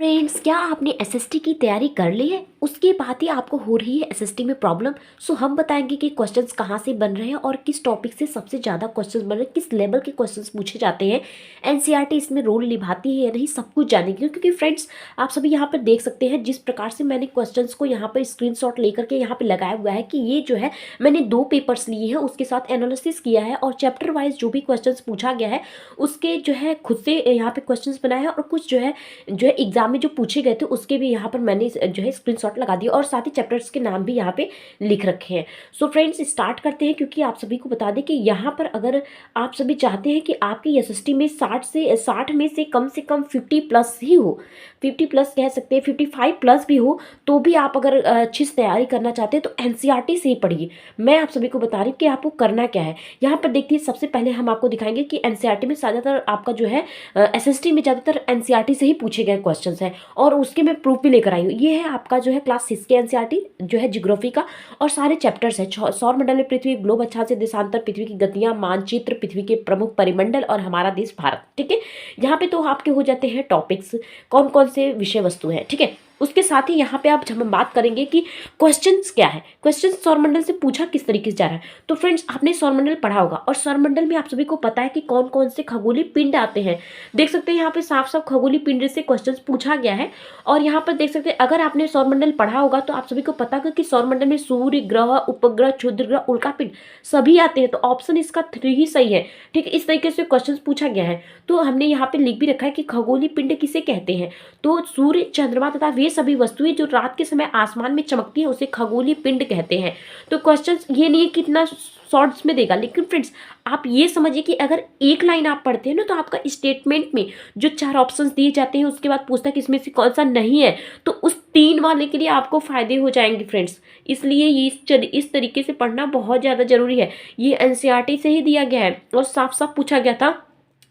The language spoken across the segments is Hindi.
फ्रेंड्स, क्या आपने एसएसटी की तैयारी कर ली है? उसके बाद ही आपको हो रही है एसएसटी में प्रॉब्लम। सो हम बताएंगे कि क्वेश्चंस कहाँ से बन रहे हैं और किस टॉपिक से सबसे ज़्यादा क्वेश्चंस बन रहे हैं, किस लेवल के क्वेश्चंस पूछे जाते हैं, एनसीईआरटी इसमें रोल निभाती है या नहीं, सब कुछ जानेंगे। क्योंकि फ्रेंड्स, आप सभी यहाँ पर देख सकते हैं जिस प्रकार से मैंने क्वेश्चंस को यहाँ पर स्क्रीनशॉट लेकर के यहाँ पर लगाया हुआ है कि ये जो है मैंने 2 पेपर्स लिए हैं, उसके साथ एनालिसिस किया है और चैप्टर वाइज जो भी क्वेश्चंस पूछा गया है उसके जो है खुद से यहाँ पे क्वेश्चंस बनाए हैं और कुछ जो है एग्जाम में जो पूछे गए थे उसके भी यहाँ पर मैंने जो है स्क्रीनशॉट लगा दिया और साथ ही चैप्टर्स के नाम भी यहाँ पे लिख रखे हैं। सो फ्रेंड्स, स्टार्ट करते हैं। क्योंकि आप सभी को बता दें कि यहाँ पर अगर आप सभी चाहते हैं कि आपकी एसएसटी में 60 में से कम 50 प्लस ही हो, 50 प्लस कह सकते हैं, 55 प्लस भी हो, तो भी आप अगर अच्छी से तैयारी करना चाहते हैं तो एनसीईआरटी से ही पढ़िए। मैं आप सभी को बता रही हूँ कि आपको करना क्या है। यहाँ पर देखिए, सबसे पहले हम आपको दिखाएंगे कि एनसीईआरटी में ज़्यादातर आपका जो है एसएसटी में ज़्यादातर एनसीईआरटी से ही पूछे गए क्वेश्चंस हैं और उसके मैं प्रूफ भी लेकर आई हूँ। ये है आपका जो है क्लास 6 के एनसीईआरटी जो है ज्योग्राफी का और सारे चैप्टर्स है। सौर मंडल में पृथ्वी, ग्लोब अच्छा से देशांतर, पृथ्वी की गतियां, मानचित्र, पृथ्वी के प्रमुख परिमंडल और हमारा देश भारत। ठीक है, यहाँ पे तो आपके हो जाते हैं टॉपिक्स, कौन कौन से विषय वस्तु है। ठीक है, उसके साथ ही यहाँ पे आप जब हम बात करेंगे कि क्वेश्चंस क्या है, क्वेश्चंस सौरमंडल से पूछा किस तरीके से जा रहा है। तो फ्रेंड्स, आपने सौरमंडल पढ़ा होगा और सौरमंडल में आप सभी को पता है कि कौन कौन से खगोलीय पिंड आते हैं। देख सकते हैं यहाँ पे साफ साफ खगोलीय पिंड से क्वेश्चंस पूछा गया है। और यहाँ पर देख सकते हैं, अगर आपने सौरमंडल पढ़ा होगा तो आप सभी को पता होगा कि सौरमंडल में सूर्य, ग्रह, उपग्रह, क्षुद्र ग्रह, उल्का पिंड सभी आते हैं। तो ऑप्शन इसका 3 ही सही है। ठीक है, इस तरीके से क्वेश्चन पूछा गया है। तो हमने यहाँ पे लिख भी रखा है कि खगोलीय पिंड किसे कहते हैं। तो सूर्य, चंद्रमा तथा वे सभी वस्तुएं जो रात के समय आसमान में चमकती है उसे खगोलीय पिंड कहते हैं। तो क्वेश्चन ये नहीं है कितना शॉर्ट्स में देगा, लेकिन फ्रेंड्स आप ये समझिए कि अगर एक लाइन आप पढ़ते हैं ना तो आपका स्टेटमेंट में जो 4 ऑप्शंस दिए जाते हैं उसके बाद पूछता है कि इसमें से कौन सा नहीं है, तो उस 3 वाले के लिए आपको फायदे हो जाएंगे फ्रेंड्स। इसलिए ये इस तरीके से पढ़ना बहुत ज़्यादा जरूरी है। ये एनसीईआरटी से ही दिया गया है और साफ साफ पूछा गया था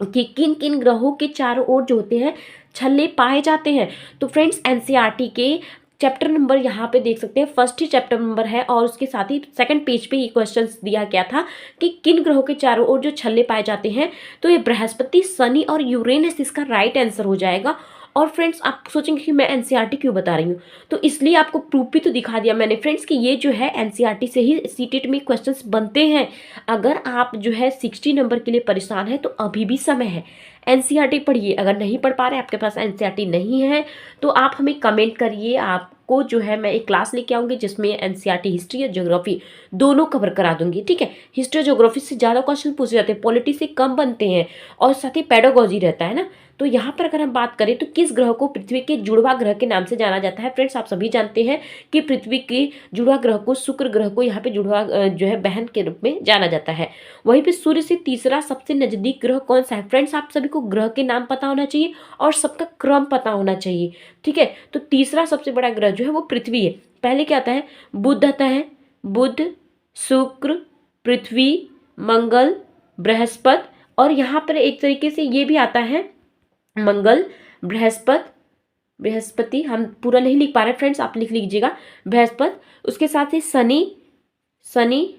कि किन किन ग्रहों के चारों ओर जो होते हैं छल्ले पाए जाते हैं। तो फ्रेंड्स, एनसीईआरटी के चैप्टर नंबर यहाँ पे देख सकते हैं, फर्स्ट ही चैप्टर नंबर है और उसके साथ ही सेकंड पेज पे ये क्वेश्चन दिया गया था कि किन ग्रहों के चारों ओर जो छल्ले पाए जाते हैं। तो ये बृहस्पति, शनि और यूरेनस इसका राइट आंसर हो जाएगा। और फ्रेंड्स, आप सोचेंगे कि मैं एनसीईआरटी क्यों बता रही हूँ, तो इसलिए आपको प्रूफ भी तो दिखा दिया मैंने फ्रेंड्स कि ये जो है एनसीईआरटी से ही सीटेट में क्वेश्चंस बनते हैं। अगर आप जो है 60 नंबर के लिए परेशान है तो अभी भी समय है, एनसीईआरटी पढ़िए। अगर नहीं पढ़ पा रहे, आपके पास एनसीईआरटी नहीं है, तो आप हमें कमेंट करिए। आपको जो है मैं एक क्लास लेके आऊँगी जिसमें एनसीईआरटी हिस्ट्री और ज्योग्राफी दोनों कवर करा दूंगी। ठीक है, हिस्ट्री और ज्योग्राफी से ज़्यादा क्वेश्चन पूछे जाते हैं, पॉलिटी से कम बनते हैं और साथ ही पेडागोजी रहता है ना। तो यहाँ पर अगर हम बात करें तो किस ग्रह को पृथ्वी के जुड़वा ग्रह के नाम से जाना जाता है। फ्रेंड्स, आप सभी जानते हैं कि पृथ्वी के जुड़वा ग्रह को, शुक्र ग्रह को यहाँ पे जुड़वा जो है बहन के रूप में जाना जाता है। वहीं पे सूर्य से तीसरा सबसे नजदीक ग्रह कौन सा है। फ्रेंड्स, आप सभी को ग्रह के नाम पता होना चाहिए और सबका क्रम पता होना चाहिए। ठीक है, तो तीसरा सबसे बड़ा ग्रह जो है वो पृथ्वी है। पहले क्या आता है, बुध आता है, बुध, शुक्र, पृथ्वी, मंगल, बृहस्पति और यहाँ पर एक तरीके से ये भी आता है मंगल, बृहस्पति हम पूरा नहीं लिख पा रहे फ्रेंड्स, आप लिख लीजिएगा बृहस्पति। उसके साथ ही शनि,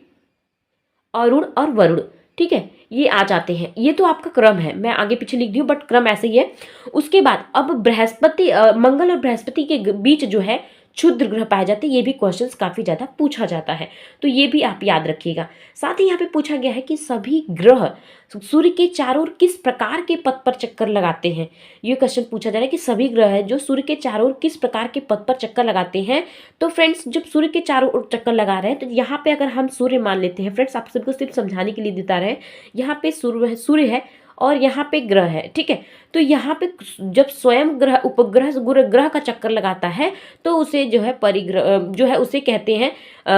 अरुण और वरुण। ठीक है, ये आ जाते हैं। ये तो आपका क्रम है, मैं आगे पीछे लिख दी हूँ बट क्रम ऐसे ही है। उसके बाद अब बृहस्पति, मंगल और बृहस्पति के बीच जो है क्षुद्र ग्रह पाए जाते हैं। ये भी क्वेश्चंस काफ़ी ज़्यादा पूछा जाता है, तो ये भी आप याद रखिएगा। साथ ही यहाँ पे पूछा गया है कि सभी ग्रह सूर्य के चारों ओर किस प्रकार के पथ पर चक्कर लगाते हैं। ये क्वेश्चन पूछा जा रहा है कि सभी ग्रह है जो सूर्य के चारों ओर किस प्रकार के पथ पर चक्कर लगाते हैं। तो फ्रेंड्स, जब सूर्य के चारों ओर चक्कर लगा रहे हैं तो यहाँ पे अगर हम सूर्य मान लेते हैं, फ्रेंड्स आप सबको सिर्फ समझाने के लिए बता रहे हैं, यहाँ पे सूर्य है और यहाँ पे ग्रह है। ठीक है, तो यहाँ पे जब स्वयं ग्रह उपग्रह ग्रह का चक्कर लगाता है तो उसे जो है परिग्रह जो है उसे कहते हैं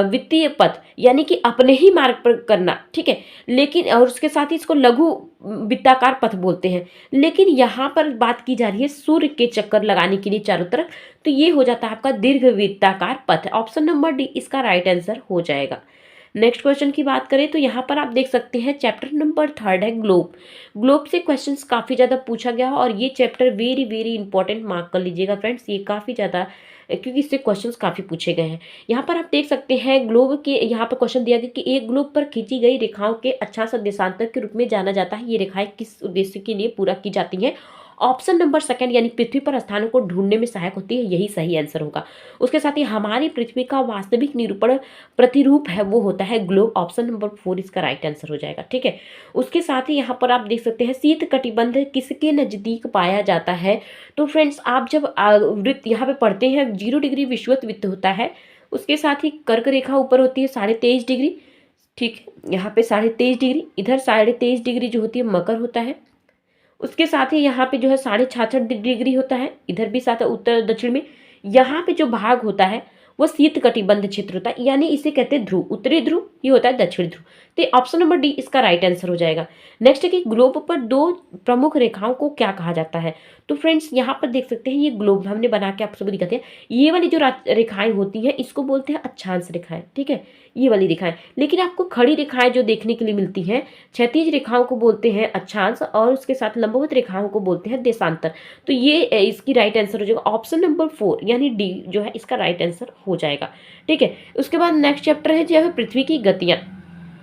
वित्तीय पथ, यानी कि अपने ही मार्ग पर करना। ठीक है, लेकिन और उसके साथ ही इसको लघु वृत्ताकार पथ बोलते हैं। लेकिन यहाँ पर बात की जा रही है सूर्य के चक्कर लगाने के लिए चारों तरफ, तो ये हो जाता है आपका दीर्घ वृत्ताकार पथ। ऑप्शन नंबर डी इसका राइट आंसर हो जाएगा। नेक्स्ट क्वेश्चन की बात करें तो यहाँ पर आप देख सकते हैं चैप्टर नंबर 3 है ग्लोब। ग्लोब से क्वेश्चंस काफ़ी ज़्यादा पूछा गया और ये chapter very very important, mark कर लीजिएगा फ्रेंड्स, ये काफ़ी ज़्यादा, क्योंकि इससे क्वेश्चंस काफ़ी पूछे गए हैं। यहाँ पर आप देख सकते हैं ग्लोब के, यहाँ पर क्वेश्चन दिया गया कि एक ग्लोब पर खींची गई रेखाओं के अच्छा सा देशांतर के रूप में जाना जाता है। ये रेखाएं किस उद्देश्य के लिए पूरा की जाती हैं ऑप्शन नंबर सेकंड यानी पृथ्वी पर स्थानों को ढूंढने में सहायक होती है, यही सही आंसर होगा। उसके साथ ही हमारी पृथ्वी का वास्तविक निरूपण प्रतिरूप है वो होता है ग्लोब, ऑप्शन नंबर 4 इसका राइट आंसर हो जाएगा, ठीक है। उसके साथ ही यहाँ पर आप देख सकते हैं शीत कटिबंध किसके नजदीक पाया जाता है। तो फ्रेंड्स आप जब वृत्त यहाँ पे पढ़ते हैं 0 डिग्री विषुवत वृत्त होता है, उसके साथ ही कर्क रेखा ऊपर होती है 23.5 डिग्री, ठीक है, यहाँ पे 23.5 डिग्री, इधर 23.5 डिग्री जो होती है मकर होता है। उसके साथ ही यहाँ पे जो है 66.5 डिग्री होता है, इधर भी साथ उत्तर दक्षिण में। यहाँ पे जो भाग होता है वो शीत कटिबंध क्षेत्र होता है, यानी इसे कहते हैं ध्रुव, उत्तरी ध्रुव ये होता है दक्षिणी ध्रुव। तो ऑप्शन नंबर डी इसका राइट आंसर हो जाएगा। नेक्स्ट है कि ग्लोब पर 2 प्रमुख रेखाओं को क्या कहा जाता है। तो फ्रेंड्स यहाँ पर देख सकते हैं ये ग्लोब हमने बना के आप सभी दिखाते हैं, ये वाली जो रेखाएं होती हैं इसको बोलते हैं अक्षांश रेखाएं, ठीक है, ये वाली रेखाएं। लेकिन आपको खड़ी रेखाएं जो देखने के लिए मिलती हैं, क्षैतिज रेखाओं को बोलते हैं अक्षांश और उसके साथ लंबवत रेखाओं को बोलते हैं देशांतर। तो ये इसकी राइट आंसर हो जाएगा ऑप्शन नंबर 4 यानी डी जो है इसका राइट आंसर हो जाएगा, ठीक है। उसके बाद नेक्स्ट चैप्टर है जो है पृथ्वी की गतियाँ।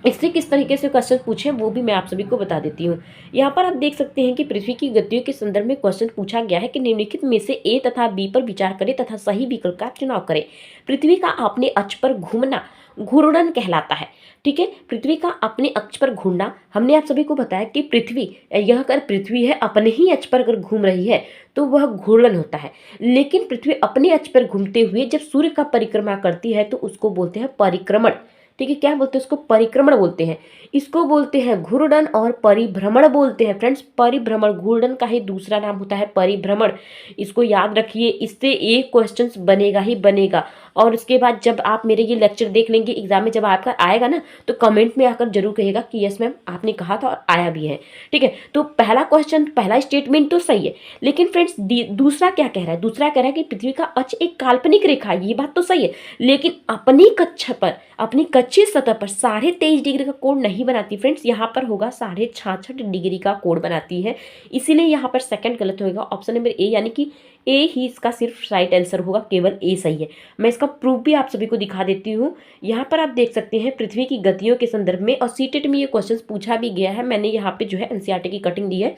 इससे किस तरीके से क्वेश्चन पूछे वो भी मैं आप सभी को बता देती हूँ। यहाँ पर आप देख सकते हैं कि पृथ्वी की गतियों के संदर्भ में क्वेश्चन पूछा गया है कि निम्नलिखित में से ए तथा बी पर विचार करें तथा सही विकल्प का चुनाव करें। पृथ्वी का अपने अक्ष पर घूमना घूर्णन कहलाता है, ठीक है। पृथ्वी का अपने अक्ष पर घूमना, हमने आप सभी को बताया कि पृथ्वी यह अगर पृथ्वी है अपने ही अक्ष पर अगर घूम रही है तो वह घूर्णन होता है। लेकिन पृथ्वी अपने अक्ष पर घूमते हुए जब सूर्य का परिक्रमा करती है तो उसको बोलते हैं परिक्रमण, ठीक है। क्या बोलते हैं उसको? परिक्रमण बोलते हैं। इसको बोलते हैं घूर्णन और परिभ्रमण बोलते हैं फ्रेंड्स। परिभ्रमण, घूर्णन का ही दूसरा नाम होता है परिभ्रमण, इसको याद रखिए। इससे एक क्वेश्चन बनेगा ही बनेगा। और उसके बाद जब आप मेरे ये लेक्चर देख लेंगे एग्जाम में जब आपका आएगा ना तो कमेंट में आकर जरूर कहेगा कि यस मैम आपने कहा था और आया भी है, ठीक है। तो पहला क्वेश्चन, पहला स्टेटमेंट तो सही है, लेकिन फ्रेंड्स दूसरा क्या कह रहा है? दूसरा कह रहा है कि पृथ्वी का अक्ष एक काल्पनिक रेखा है, ये बात तो सही है, लेकिन अपनी कक्षा पर, अपनी कच्ची सतह पर 23.5 डिग्री का कोण नहीं बनाती फ्रेंड्स। यहाँ पर होगा 66.5 डिग्री का कोण बनाती है, इसीलिए यहाँ पर सेकंड गलत होगा, ऑप्शन नंबर ए यानी कि ए ही इसका सिर्फ राइट आंसर होगा, केवल ए सही है। मैं इसका प्रूफ भी आप सभी को दिखा देती हूँ। यहाँ पर आप देख सकते हैं पृथ्वी की गतियों के संदर्भ में, और सीटेट में ये क्वेश्चन पूछा भी गया है। मैंने यहाँ पे जो है एनसीईआरटी की कटिंग दी है।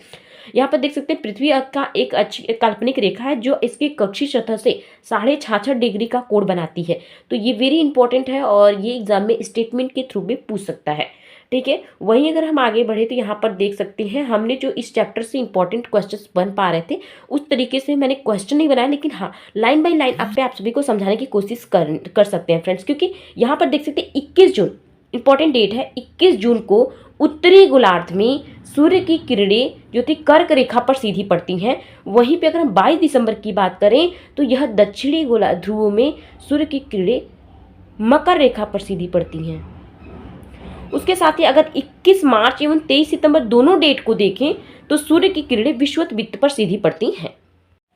यहाँ पर देख सकते हैं पृथ्वी का एक काल्पनिक रेखा है जो इसकी कक्षीय सतह से 66.5 डिग्री का कोण बनाती है। तो ये वेरी इंपॉर्टेंट है और ये एग्जाम में स्टेटमेंट के थ्रू भी पूछ सकता है, ठीक है। वहीं अगर हम आगे बढ़े तो यहाँ पर देख सकते हैं हमने जो इस चैप्टर से इंपॉर्टेंट क्वेश्चंस बन पा रहे थे उस तरीके से मैंने क्वेश्चन नहीं बनाया, लेकिन हाँ लाइन बाय लाइन आप सभी को समझाने की कोशिश कर सकते हैं फ्रेंड्स। क्योंकि यहाँ पर देख सकते हैं 21 जून इंपॉर्टेंट डेट है। 21 जून को उत्तरी गोलार्ध में सूर्य की किरणें जो थी कर्क रेखा पर सीधी पड़ती हैं। वहीं पे अगर हम 22 दिसंबर की बात करें तो यह दक्षिणी गोलार्ध ध्रुवों में सूर्य की किरणें मकर रेखा पर सीधी पड़ती हैं। उसके साथ ही अगर 21 मार्च एवं 23 सितंबर दोनों डेट को देखें तो सूर्य की किरणें विषुवत वृत्त पर सीधी पड़ती हैं।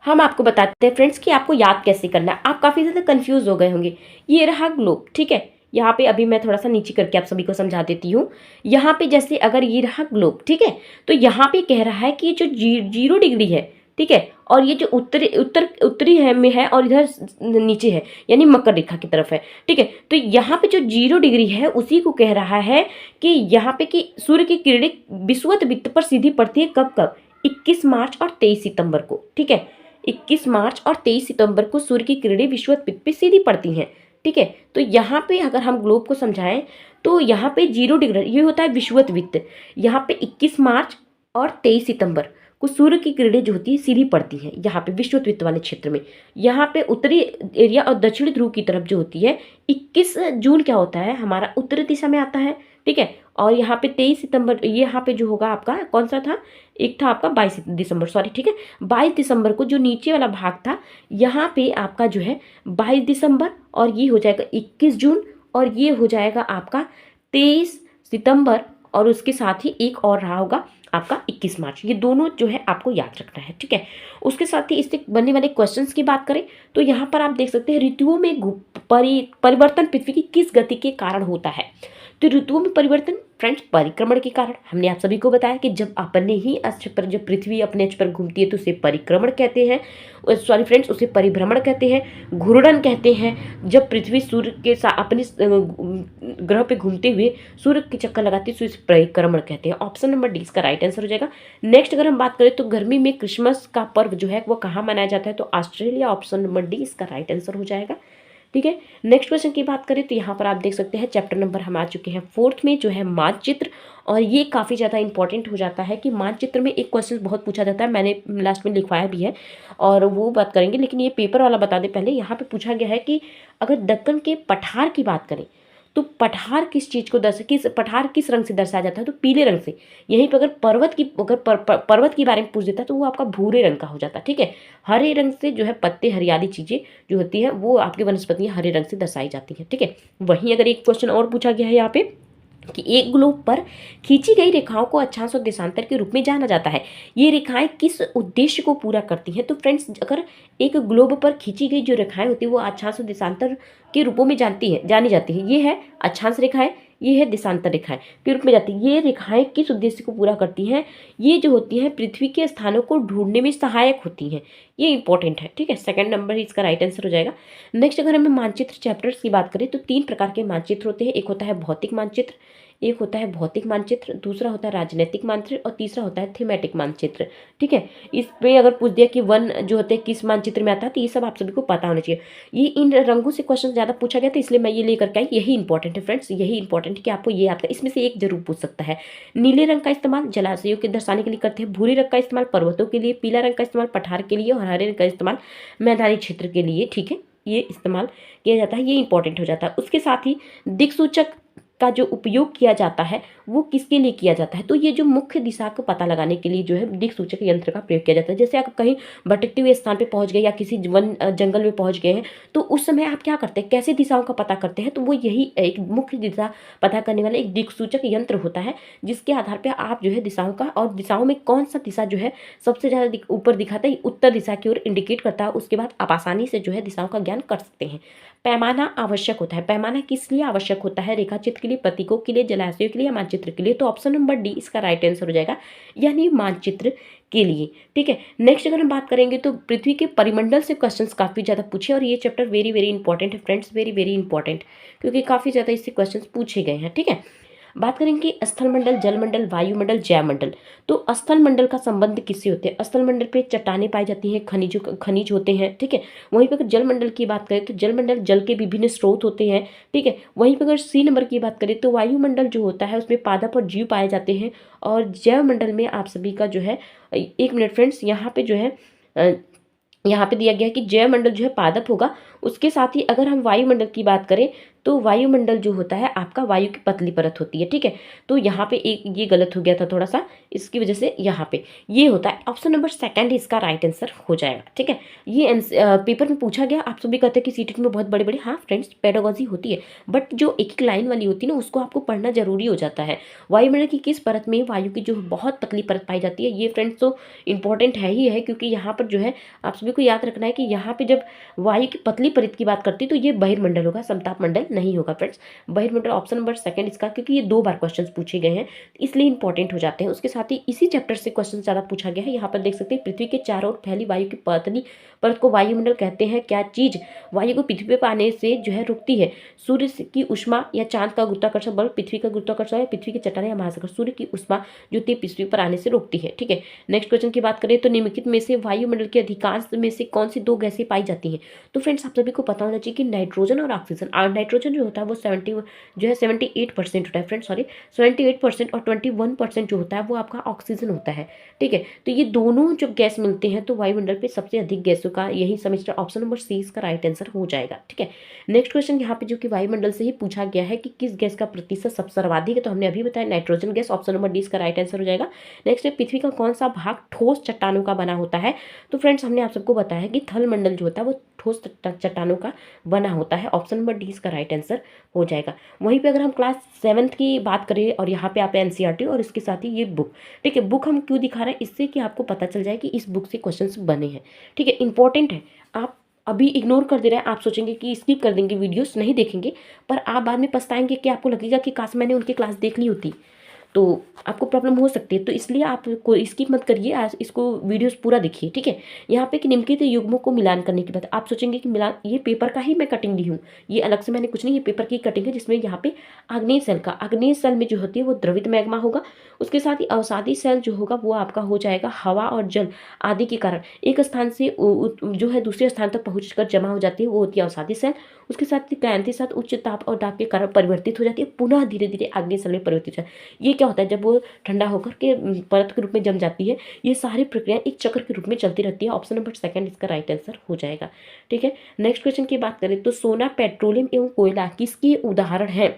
हम आपको बताते हैं फ्रेंड्स कि आपको याद कैसे करना है। आप काफ़ी ज़्यादा कंफ्यूज हो गए होंगे। ये रहा ग्लोब, ठीक है। यहाँ पे अभी मैं थोड़ा सा नीचे करके आप सभी को समझा देती हूँ। यहाँ पे जैसे अगर ये रहा ग्लोब, ठीक है, तो यहाँ पे कह रहा है कि जो 0 डिग्री है, ठीक है, और ये जो उत्तरी है में है और इधर नीचे है यानी मकर रेखा की तरफ है, ठीक है। तो यहाँ पे जो 0 डिग्री है उसी को कह रहा है कि यहाँ पे कि सूर्य की किरणें विषुवत वृत्त पर सीधी पड़ती है। कब कब? 21 मार्च और 23 सितंबर को, ठीक है। 21 मार्च और 23 सितंबर को सूर्य की किरणें विषुवत वृत्त पर सीधी पड़ती हैं, ठीक है। तो यहाँ पे अगर हम ग्लोब को समझाएं तो यहाँ पे 0 डिग्री ये होता है विषुवत वृत्त। यहाँ पे 21 मार्च और 23 सितंबर को सूर्य की किरणें जो होती है सीधी पड़ती हैं यहाँ पे विषुवत वृत्त वाले क्षेत्र में। यहाँ पे उत्तरी एरिया और दक्षिणी ध्रुव की तरफ जो होती है 21 जून क्या होता है हमारा उत्तरी दिशा में आता है, ठीक है। और यहाँ पे 23 सितंबर ये यहाँ पे जो होगा आपका कौन सा था? एक था आपका 22 दिसंबर, सॉरी, ठीक है। 22 दिसंबर को जो नीचे वाला भाग था यहाँ पे आपका जो है 22 दिसंबर और ये हो जाएगा 21 जून और ये हो जाएगा आपका 23 सितंबर और उसके साथ ही एक और रहा होगा आपका 21 मार्च। ये दोनों जो है आपको याद रखना है, ठीक है। उसके साथ ही इससे बनने वाले क्वेश्चंस की बात करें तो यहाँ पर आप देख सकते हैं ऋतुओं में परिवर्तन पृथ्वी की किस गति के कारण होता है। तो ऋतुओं में परिवर्तन फ्रेंड्स परिक्रमण के कारण, हमने आप सभी को बताया कि जब अपने ही अक्ष पर, जब पृथ्वी अपने अक्ष पर घूमती है तो उसे परिक्रमण कहते हैं, सॉरी फ्रेंड्स, उसे परिभ्रमण कहते हैं, घूर्णन कहते हैं। जब पृथ्वी सूर्य के साथ अपने ग्रह पे घूमते हुए सूर्य के चक्कर लगाती है तो इसे परिक्रमण कहते हैं। ऑप्शन नंबर डी इसका राइट आंसर हो जाएगा। नेक्स्ट अगर हम बात करें तो गर्मी में क्रिसमस का पर्व जो है वो कहाँ मनाया जाता है, तो ऑस्ट्रेलिया। ऑप्शन नंबर डी इसका राइट आंसर हो जाएगा। ठीक है, नेक्स्ट क्वेश्चन की बात करें तो यहाँ पर आप देख सकते हैं चैप्टर नंबर हम आ चुके हैं 4th में, जो है मानचित्र। और ये काफ़ी ज़्यादा इंपॉर्टेंट हो जाता है कि मानचित्र में एक क्वेश्चन बहुत पूछा जाता है, मैंने लास्ट में लिखवाया भी है और वो बात करेंगे, लेकिन ये पेपर वाला बता दें पहले। यहाँ पे पूछा गया है कि अगर दक्कन के पठार की बात करें तो पठार किस चीज़ को पठार किस रंग से दर्शाया जाता है, तो पीले रंग से। यहीं पर अगर पर्वत की बारे में पूछ देता है तो वो आपका भूरे रंग का हो जाता है। ठीक है, हरे रंग से जो है पत्ते, हरियाली चीज़ें जो होती हैं वो आपकी वनस्पतियाँ हरे रंग से दर्शाई जाती हैं। ठीक है, वहीं अगर एक क्वेश्चन और पूछा गया है यहाँ पे कि एक ग्लोब पर खींची गई रेखाओं को अक्षांश और देशांतर के रूप में जाना जाता है, ये रेखाएं किस उद्देश्य को पूरा करती हैं। तो फ्रेंड्स अगर एक ग्लोब पर खींची गई जो रेखाएं होती है वो अक्षांश और देशांतर के रूपों में जानी जाती है। ये है अक्षांश रेखाएं, ये है देशांतर रेखाएं के रूप में जाती है। ये रेखाएं किस उद्देश्य को पूरा करती हैं, ये जो होती हैं पृथ्वी के स्थानों को ढूंढने में सहायक होती हैं। ये इंपॉर्टेंट है। ठीक है, सेकंड नंबर इसका राइट आंसर हो जाएगा। नेक्स्ट अगर हमें मानचित्र चैप्टर्स की बात करें तो 3 प्रकार के मानचित्र होते हैं। एक होता है भौतिक मानचित्र, एक होता है भौतिक मानचित्र, दूसरा होता है राजनीतिक मानचित्र और तीसरा होता है थीमेटिक मानचित्र। ठीक है, इस पे अगर पूछ दिया कि वन जो होते हैं किस मानचित्र में आता है तो ये सब आप सभी को पता होना चाहिए। ये इन रंगों से क्वेश्चन ज़्यादा पूछा गया था इसलिए मैं ये लेकर के आई। यही इंपॉर्टेंट है फ्रेंड्स, यही इंपॉर्टेंट है कि आपको ये आता है। इसमें से एक जरूर पूछ सकता है। नीले रंग का इस्तेमाल जलाशयों के दर्शाने के लिए करते हैं, भूरे रंग का इस्तेमाल पर्वतों के लिए, पीला रंग का इस्तेमाल पठार के लिए और हरे रंग का इस्तेमाल मैदानी क्षेत्र के लिए। ठीक है, ये इस्तेमाल किया जाता है, ये इंपॉर्टेंट हो जाता है। उसके साथ ही दिक्सूचक का जो उपयोग किया जाता है वो किसके लिए किया जाता है, तो ये जो मुख्य दिशा को पता लगाने के लिए जो है दिक्सूचक यंत्र का प्रयोग किया जाता है। जैसे आप कहीं भटकते हुए स्थान पे पहुंच गए या किसी वन जंगल में पहुंच गए हैं तो उस समय आप क्या करते हैं, कैसे दिशाओं का पता करते हैं, तो वो यही एक मुख्य दिशा पता करने वाला एक दिक्सूचक यंत्र होता है जिसके आधार पर आप जो है दिशाओं का, और दिशाओं में कौन सा दिशा जो है सबसे ज़्यादा ऊपर दिखाता है, उत्तर दिशा की ओर इंडिकेट करता है। उसके बाद आप आसानी से जो है दिशाओं का ज्ञान कर सकते हैं। पैमाना आवश्यक होता है। पैमाना किस लिए आवश्यक होता है, रेखाचित्र के लिए, प्रतीकों के लिए, जलाशयों के लिए या मानचित्र के लिए, तो ऑप्शन नंबर डी इसका राइट आंसर हो जाएगा, यानी मानचित्र के लिए। ठीक है, नेक्स्ट अगर हम बात करेंगे तो पृथ्वी के परिमंडल से क्वेश्चंस काफ़ी ज़्यादा पूछे और ये चैप्टर वेरी वेरी इंपॉर्टेंट है फ्रेंड्स, वेरी वेरी इंपॉर्टेंट, क्योंकि काफ़ी ज़्यादा इससे क्वेश्चंस पूछे गए हैं। ठीक है, बात करेंगे स्थलमंडल, जलमंडल, वायुमंडल, जैवमंडल। तो स्थलमंडल का संबंध किससे होते हैं, स्थलमंडल पे चट्टानें पाई जाती हैं, खनिज होते हैं। ठीक है, वहीं पर अगर जलमंडल की बात करें तो जलमंडल जल के विभिन्न स्रोत होते हैं। ठीक है, वहीं पर अगर सी नंबर की बात करें तो वायुमंडल जो होता है उसमें पादप और जीव पाए जाते हैं। और जैवमंडल में आप सभी का जो है, एक मिनट फ्रेंड्स, यहाँ पे जो है यहाँ पे दिया गया है कि जैवमंडल जो है पादप होगा। उसके साथ ही अगर हम वायुमंडल की बात करें तो वायुमंडल जो होता है आपका वायु की पतली परत होती है। ठीक है, तो यहाँ पे एक ये गलत हो गया था थोड़ा सा, इसकी वजह से यहाँ पे ये होता है। ऑप्शन नंबर सेकंड इसका राइट आंसर हो जाएगा। ठीक है, ये पेपर में पूछा गया। आप सभी कहते हैं कि सीटेट में बहुत बड़े बड़े, हाँ फ्रेंड्स पेडागोजी होती है, बट जो एक एक लाइन वाली होती है ना उसको आपको पढ़ना जरूरी हो जाता है। वायुमंडल की किस परत में वायु की जो बहुत पतली परत पाई जाती है, ये फ्रेंड्स तो इंपॉर्टेंट है ही है, क्योंकि यहाँ पर जो है आप सभी को याद रखना है कि यहाँ पे जब वायु की पतली परत की बात करती है तो ये बहिर्मंडल होगा, समताप मंडल नहीं होगा फ्रेंड्स। बहिर्मंडल ऑप्शन नंबर सेकंड इसका, क्योंकि ये 2 बार क्वेश्चन पूछे गए हैं इसलिए इंपॉर्टेंट हो जाते हैं। उसके साथ ही इसी चैप्टर से क्वेश्चन ज़्यादा पूछा गया है। यहाँ पर देख सकते हैं पृथ्वी के चारों ओर फैली वायु की पतली परत को वायुमंडल कहते हैं। क्या चीज वायु को पृथ्वी पर आने से जो है रुकती है, सूर्य की उष्मा या चांद का गुरुत्वाकर्षण बल, पृथ्वी का गुरुत्वाकर्षण या पृथ्वी की चट्टानें या महासागर। सूर्य की उष्मा जो थी पृथ्वी पर आने से रोकती है। ठीक है, नेक्स्ट क्वेश्चन की बात करें तो निम्नलिखित में से वायुमंडल के अधिकांश में से कौन सी 2 गैसें पाई जाती हैं, तो फ्रेंड्स आप सभी को पता होना चाहिए कि नाइट्रोजन और ऑक्सीजन। नाइट्रोजन जो होता है वो 78% होता है फ्रेंड्स, सॉरी 78% और 21% जो होता है वो आपका ऑक्सीजन होता है। ठीक है, तो ये दोनों जब गैस मिलते हैं तो वायुमंडल पे सबसे अधिक गैसों का यही सेमेस्टर, ऑप्शन नंबर सी इसका राइट आंसर हो जाएगा। ठीक है, नेक्स्ट क्वेश्चन यहाँ पे जो कि वायुमंडल से ही पूछा गया है कि किस गैस का प्रतिशत सबसे सर्वाधिक है, तो हमने अभी बताया nitrogen gas, option number D इसका राइट आंसर हो जाएगा। नेक्स्ट है पृथ्वी का कौन सा भाग ठोस चट्टानों का बना होता है, तो फ्रेंड्स हमने आप सबको बताया कि थल मंडल जो होता है वो ठोस चट्टानों का बना होता है। ऑप्शन नंबर डी इसका राइट आंसर हो जाएगा। वहीं पे अगर हम क्लास 7th की बात करें और यहाँ पे आप एनसीईआरटी और इसके साथ ही ये बुक, ठीक है, बुक हम क्यों दिखा रहे हैं, इससे कि आपको पता चल जाए कि इस बुक से क्वेश्चंस बने हैं। ठीक है, इंपॉर्टेंट है, आप अभी इग्नोर कर दे रहे हैं, आप सोचेंगे कि स्किप कर देंगे, वीडियोस नहीं देखेंगे, पर आप बाद में पछताएंगे कि आपको लगेगा कि काश मैंने उनकी क्लास देख ली होती, तो आपको प्रॉब्लम हो सकती है। तो इसलिए आप कोई स्किप मत करिए, आज इसको वीडियोस पूरा देखिए, ठीक है। यहाँ पे कि निम्नलिखित युग्मों को मिलान करने की बात, आप सोचेंगे कि मिलान, ये पेपर का ही मैं कटिंग ली हूँ, ये अलग से मैंने कुछ नहीं, ये पेपर की कटिंग है, जिसमें यहाँ पे आग्नेय सेल का, आग्नेय सेल में जो होती है वो द्रवित मैग्मा होगा, उसके साथ ही अवसादी सेल जो होगा वो आपका हो जाएगा हवा और जल आदि के कारण एक स्थान से जो है दूसरे स्थान तक पहुँच कर जमा हो जाती है, वो होती है अवसादी सेल। उसके साथ ही क्रांति साथ उच्च ताप और दाब के कारण परिवर्तित हो जाती है, पुनः धीरे धीरे आग्नेय सेल में परिवर्तित हो जाती है। ये क्या होता है, जब वो ठंडा होकर के परत के रूप में जम जाती है, ये सारी प्रक्रिया एक चक्र के रूप में चलती रहती है। ऑप्शन नंबर सेकंड इसका राइट आंसर हो जाएगा, ठीक है। नेक्स्ट क्वेश्चन की बात करें तो सोना, पेट्रोलियम एवं कोयला किसके उदाहरण है,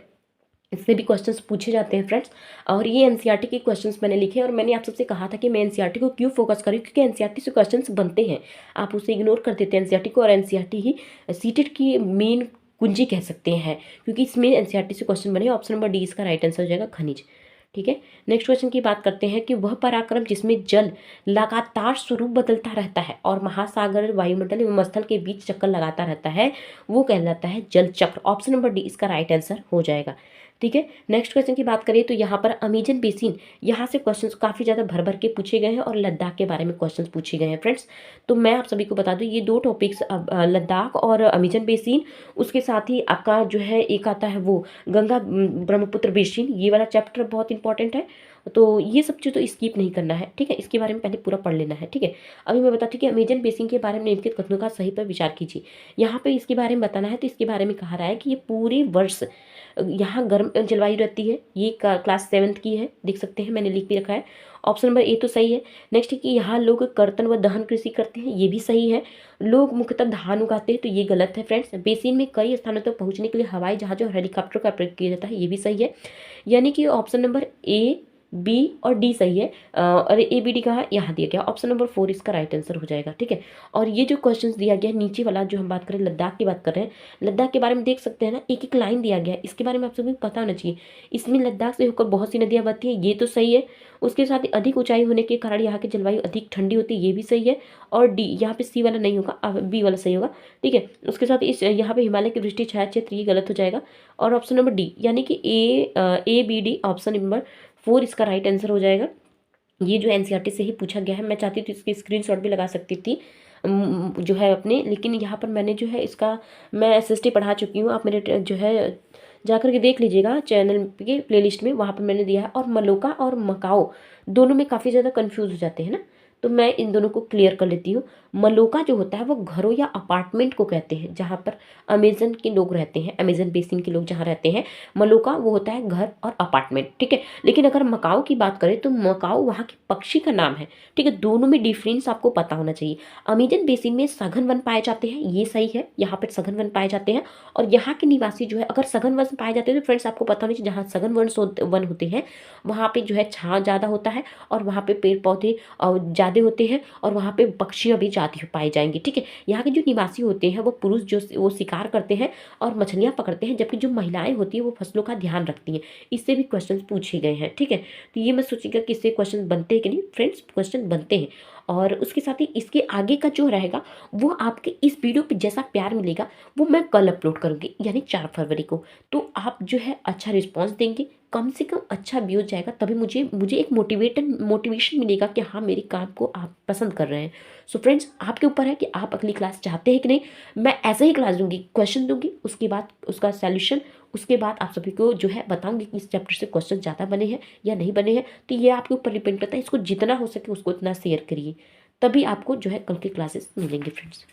इससे भी क्वेश्चंस पूछे जाते हैं फ्रेंड्स। और ये एनसीईआरटी के क्वेश्चंस मैंने लिखे, और मैंने आप सबसे कहा था कि मैं एनसीईआरटी को क्यों फोकस करूँ, क्योंकि एनसीईआरटी से क्वेश्चंस बनते हैं, आप उसे इग्नोर कर देते हैं एनसीईआरटी को, और एनसीईआरटी ही सीटेट की मेन कुंजी कह सकते हैं, क्योंकि इसमें एनसीईआरटी से क्वेश्चन बने। ऑप्शन नंबर डी इसका राइट आंसर हो जाएगा, खनिज, ठीक है। नेक्स्ट क्वेश्चन की बात करते हैं कि वह पराक्रम जिसमें जल लगातार स्वरूप बदलता रहता है और महासागर, वायुमंडल एवं स्थल के बीच चक्कर लगाता रहता है, वो कहलाता है जल चक्र। ऑप्शन नंबर डी इसका राइट आंसर हो जाएगा, ठीक है। नेक्स्ट क्वेश्चन की बात करें तो यहाँ पर अमेजन बेसिन, यहाँ से क्वेश्चंस काफ़ी ज़्यादा भर भर के पूछे गए हैं, और लद्दाख के बारे में क्वेश्चंस पूछे गए हैं फ्रेंड्स। तो मैं आप सभी को बता दूँ, ये दो टॉपिक्स, लद्दाख और अमेजन बेसिन, उसके साथ ही आपका जो है एक आता है वो गंगा ब्रह्मपुत्र बेसिन, ये वाला चैप्टर बहुत इंपॉर्टेंट है। तो ये सब चीज़ तो स्किप नहीं करना है, ठीक है, इसके बारे में पहले पूरा पढ़ लेना है, ठीक है। अभी मैं बताती हूँ कि अमेजन बेसिन के बारे में निम्नलिखित कथनों का सही पर विचार कीजिए। यहाँ पे इसके बारे में बताना है, तो इसके बारे में कहा रहा है कि ये पूरे वर्ष यहाँ गर्म जलवायु रहती है, ये क्लास 7th की है, देख सकते हैं मैंने लिख भी रखा है। ऑप्शन नंबर ए तो सही है। नेक्स्ट है कि यहाँ लोग कर्तन व दहन कृषि करते हैं, ये भी सही है। लोग मुख्यतः धान उगाते हैं, तो ये गलत है फ्रेंड्स। बेसिन में कई स्थानों तक पहुँचने के लिए हवाई जहाज और हेलीकॉप्टर का प्रयोग किया जाता है, ये भी सही है। यानी कि ऑप्शन नंबर ए, बी और डी सही है। और ए बी डी कहाँ यहाँ दिया गया, ऑप्शन नंबर 4 इसका राइट आंसर हो जाएगा, ठीक है। और ये जो क्वेश्चंस दिया गया नीचे वाला, जो हम बात करें लद्दाख की बात कर रहे हैं, लद्दाख के बारे में देख सकते हैं ना, एक एक लाइन दिया गया है, इसके बारे में आप सभी को पता होना चाहिए। इसमें लद्दाख से होकर बहुत सी नदियाँ बहती हैं, ये तो सही है। उसके साथ ही अधिक ऊंचाई होने के कारण यहाँ की जलवायु अधिक ठंडी होती है, ये भी सही है। और डी, यहाँ पे सी वाला नहीं होगा, बी वाला सही होगा, ठीक है। उसके साथ इस यहाँ पे हिमालय की वृष्टि छाया क्षेत्र, ये गलत हो जाएगा। और ऑप्शन नंबर डी यानी कि A B D option number 4 इसका राइट आंसर हो जाएगा। ये जो एनसीईआरटी से ही पूछा गया है, मैं चाहती थी इसकी स्क्रीनशॉट भी लगा सकती थी जो है अपने, लेकिन यहाँ पर मैंने जो है इसका, मैं एसएसटी पढ़ा चुकी हूँ, आप मेरे जो है जाकर के देख लीजिएगा चैनल के प्लेलिस्ट में, वहाँ पर मैंने दिया है। और मलोका और मकाओ दोनों में काफ़ी ज़्यादा कन्फ्यूज़ हो जाते हैं ना, तो मैं इन दोनों को क्लियर कर लेती हूँ। मलोका जो होता है वो घरों या अपार्टमेंट को कहते हैं, जहाँ पर अमेजन के लोग रहते हैं, अमेजन बेसिन के लोग जहाँ रहते हैं। मलोका वो होता है घर और अपार्टमेंट, ठीक है। लेकिन अगर मकाओ की बात करें तो मकाओ वहाँ के पक्षी का नाम है, ठीक है। दोनों में डिफरेंस आपको पता होना चाहिए। अमेजन बेसिन में सघन वन पाए जाते हैं, ये सही है, यहाँ पर सघन वन पाए जाते हैं। और यहाँ के निवासी जो है, अगर सघन वन पाए जाते हैं तो फ्रेंड्स आपको पता होना चाहिए, जहाँ सघन वन होते हैं वहाँ पे जो है छां ज़्यादा होता है, और वहाँ पे पेड़ पौधे ज़्यादा होते हैं, और वहाँ पे पक्षियाँ भी ज़्यादा पाई जाएंगी, ठीक है। यहाँ के जो निवासी होते हैं वो पुरुष जो वो शिकार करते हैं और मछलियाँ पकड़ते हैं, जबकि जो महिलाएं होती हैं वो फसलों का ध्यान रखती हैं। इससे भी क्वेश्चन पूछे गए हैं, ठीक है। तो ये मैं सोचिएगा कि इससे क्वेश्चन बनते हैं कि नहीं, फ्रेंड्स क्वेश्चन बनते हैं। और उसके साथ ही इसके आगे का जो रहेगा वो आपके इस वीडियो पे जैसा प्यार मिलेगा वो मैं कल अपलोड करूँगी, यानी 4 फरवरी को। तो आप जो है अच्छा रिस्पॉन्स देंगे, कम से कम अच्छा व्यूज जाएगा, तभी मुझे एक मोटिवेशन मिलेगा कि हाँ मेरे काम को आप पसंद कर रहे हैं। सो फ्रेंड्स आपके ऊपर है कि आप अगली क्लास चाहते हैं कि नहीं। मैं ऐसे ही क्लास दूंगी, क्वेश्चन दूंगी, उसके बाद उसका सॉल्यूशन, उसके बाद आप सभी को जो है बताऊंगी कि इस चैप्टर से क्वेश्चन ज़्यादा बने हैं या नहीं बने हैं। तो ये आपके ऊपर डिपेंड करता है, इसको जितना हो सके उसको उतना शेयर करिए, तभी आपको जो है कल की क्लासेस मिलेंगे फ्रेंड्स।